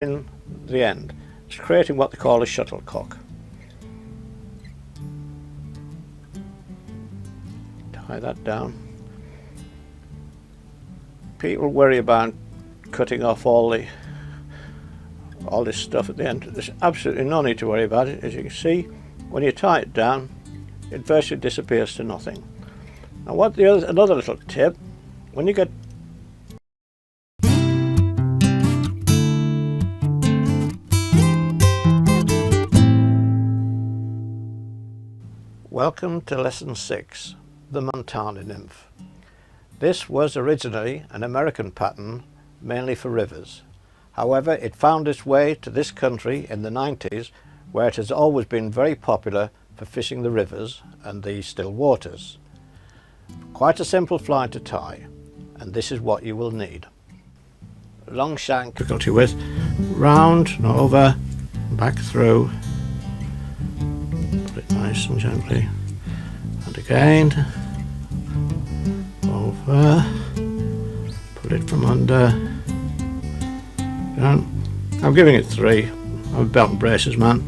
in the end. It's creating what they call a shuttlecock. Tie that down. People worry about cutting off all this stuff at the end. There's absolutely no need to worry about it. As you can see, when you tie it down, it virtually disappears to nothing. Now, another little tip: when you get Welcome to Lesson 6, the Montana Nymph. This was originally an American pattern, mainly for rivers. However, it found its way to this country in the 90s, where it has always been very popular for fishing the rivers and the still waters. Quite a simple fly to tie, and this is what you will need. Long shank, difficulty with, round and over, back through. Put it nice and gently, and again, over, pull it from under, down. I'm giving it 3. I'm a belt and braces man.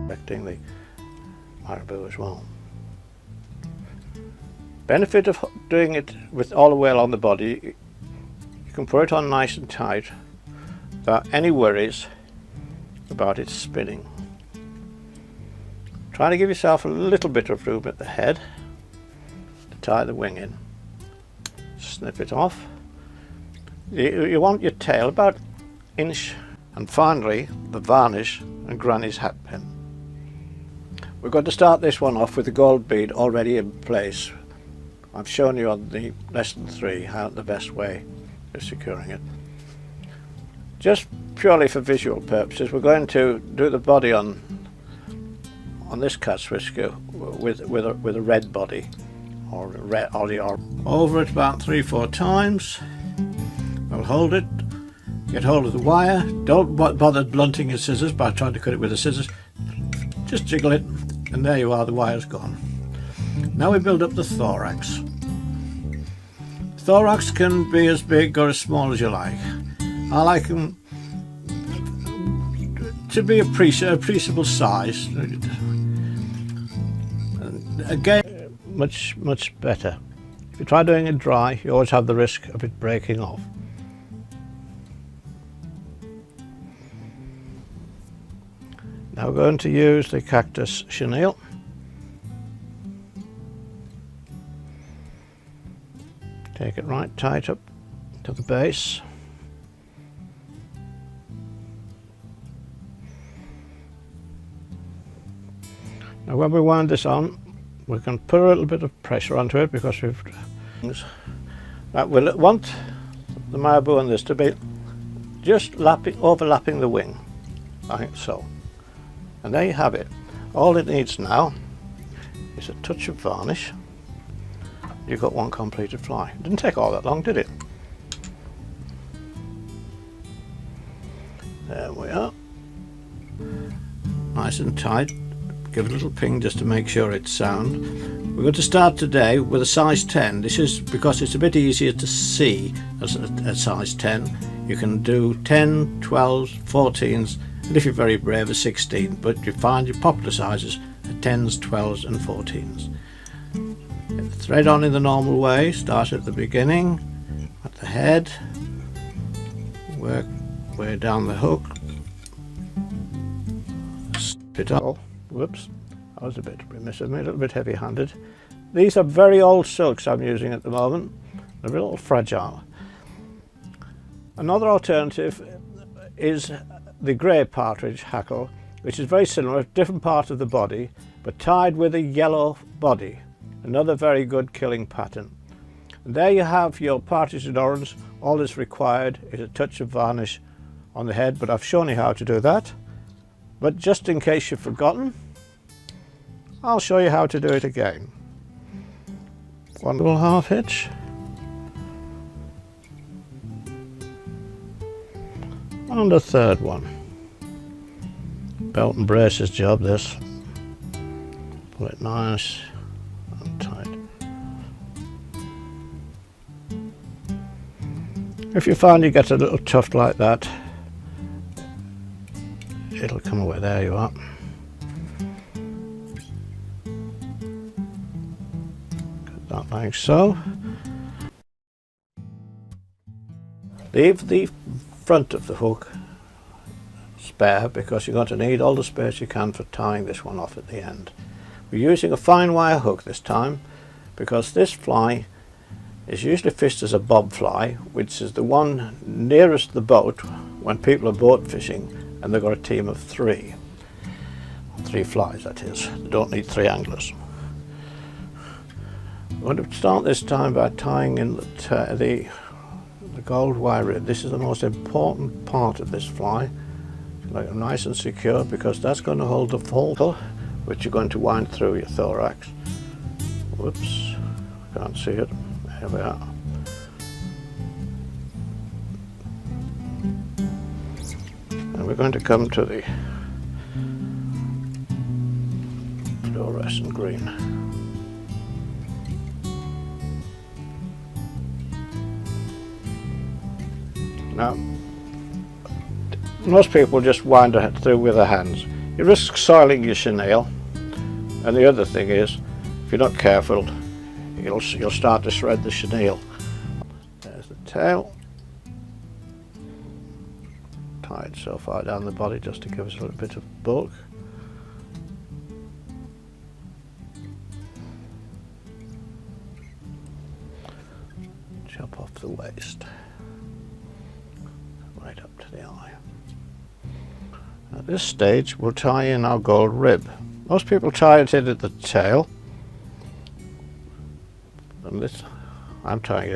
Affecting the marabou as well. Benefit of doing it with all the way along the body, you can put it on nice and tight without any worries about it spinning. Try to give yourself a little bit of room at the head to tie the wing in. Snip it off. You want your tail about an inch. And finally, the varnish and granny's hat pin. We're going to start this one off with the gold bead already in place. I've shown you on the lesson 3 how the best way of securing it. Just purely for visual purposes, we're going to do the body on this cat whisker with a red body, or over it about 3-4 times. We'll hold it, get hold of the wire. Don't bother blunting your scissors by trying to cut it with the scissors. Just jiggle it, and there you are, the wire's gone. Now we build up the thorax. Thorax can be as big or as small as you like. I like them to be appreciable size. And again, much better. If you try doing it dry, you always have the risk of it breaking off. Now we're going to use the cactus chenille. Take it right tight up to the base. Now when we wind this on, we can put a little bit of pressure onto it because we'll want the marabou on this to be just overlapping the wing, like so. And there you have it. All it needs now is a touch of varnish. You've got one completed fly. It didn't take all that long, did it? There we are. Nice and tight. Give it a little ping just to make sure it's sound. We're going to start today with a size 10. This is because it's a bit easier to see as a size 10. You can do 10, 12s, 14s, and if you're very brave, a 16. But you find your popular sizes are 10s, 12s and 14s. Get the thread on in the normal way. Start at the beginning, at the head, work way down the hook, spit up. Whoops, I was a bit remiss, a little bit heavy-handed. These are very old silks I'm using at the moment. They're a little fragile. Another alternative is the grey partridge hackle, which is very similar, a different part of the body, but tied with a yellow body. Another very good killing pattern. And there you have your partridge in orange. All that's required is a touch of varnish on the head, but I've shown you how to do that. But just in case you've forgotten, I'll show you how to do it again. One little half hitch, and a third one. belt and braces job, this. Pull it nice and tight. If you find you get a little tuft like that, it'll come away. There you are. Cut that like so. Leave the front of the hook spare, because you're going to need all the space you can for tying this one off at the end. We're using a fine wire hook this time, because this fly is usually fished as a bob fly, which is the one nearest the boat when people are boat fishing and they've got a team of three flies, that is. They don't need 3 anglers. We're going to start this time by tying in the gold wire rib. This is the most important part of this fly. Make it nice and secure, because that's going to hold the focal, which you're going to wind through your thorax. Whoops, can't see it. There we are. And we're going to come to the fluorescent green. Now, most people just wind it through with their hands. You risk soiling your chenille, and the other thing is, if you're not careful, you'll start to shred the chenille. There's the tail, tied so far down the body just to give us a little bit of bulk. Chop off the waist, right up to the eye. At this stage, we'll tie in our gold rib. Most people tie it in at the tail, and this, I'm tying it